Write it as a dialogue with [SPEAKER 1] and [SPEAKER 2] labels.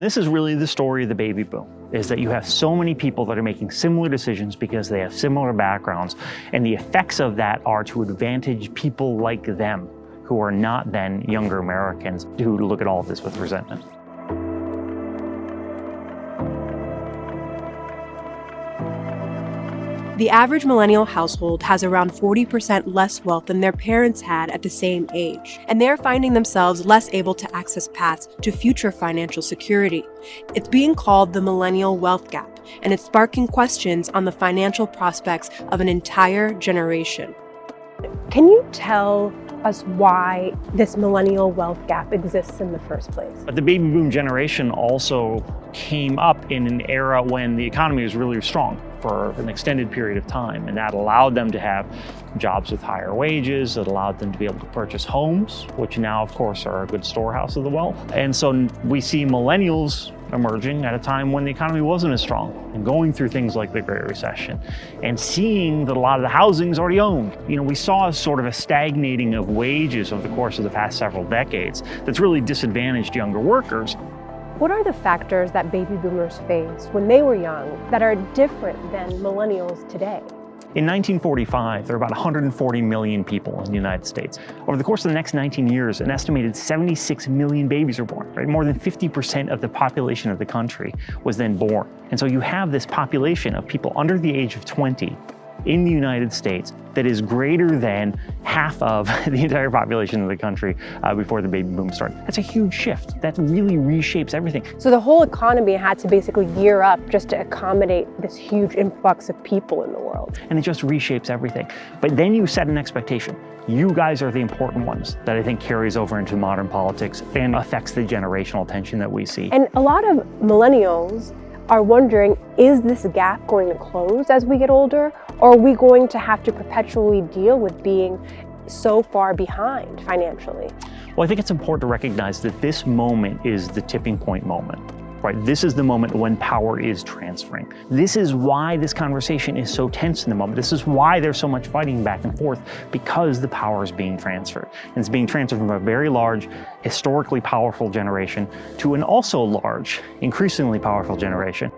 [SPEAKER 1] This is really the story of the baby boom, is that you have so many people that are making similar decisions because they have similar backgrounds, and the effects of that are to advantage people like them, who are not then younger Americans who look at all of this with resentment.
[SPEAKER 2] The average millennial household has around 40% less wealth than their parents had at the same age, and they're finding themselves less able to access paths to future financial security. It's being called the millennial wealth gap, and it's sparking questions on the financial prospects of an entire generation. Can you tell us why this millennial wealth gap exists in the first place?
[SPEAKER 1] But the baby boom generation also came up in an era when the economy was really strong for an extended period of time, and that allowed them to have jobs with higher wages. It allowed them to be able to purchase homes, which now of course are a good storehouse of the wealth. And so we see millennials emerging at a time when the economy wasn't as strong and going through things like the Great Recession and seeing that a lot of the housing is already owned. We saw sort of a stagnating of wages over the course of the past several decades that's really disadvantaged younger workers.
[SPEAKER 2] What are the factors that baby boomers faced when they were young that are different than millennials today?
[SPEAKER 1] In 1945, there were about 140 million people in the United States. Over the course of the next 19 years, an estimated 76 million babies were born, right? More than 50% of the population of the country was then born. And so you have this population of people under the age of 20 in the United States that is greater than half of the entire population of the country before the baby boom started. That's a huge shift. That really reshapes everything.
[SPEAKER 2] So the whole economy had to basically gear up just to accommodate this huge influx of people in the world.
[SPEAKER 1] And it just reshapes everything. But then you set an expectation. You guys are the important ones that I think carries over into modern politics and affects the generational tension that we see.
[SPEAKER 2] And a lot of millennials are wondering, is this gap going to close as we get older, or are we going to have to perpetually deal with being so far behind financially?
[SPEAKER 1] Well, I think it's important to recognize that this moment is the tipping point moment, right? This is the moment when power is transferring. This is why this conversation is so tense in the moment. This is why there's so much fighting back and forth, because the power is being transferred. And it's being transferred from a very large, historically powerful generation to an also large, increasingly powerful generation.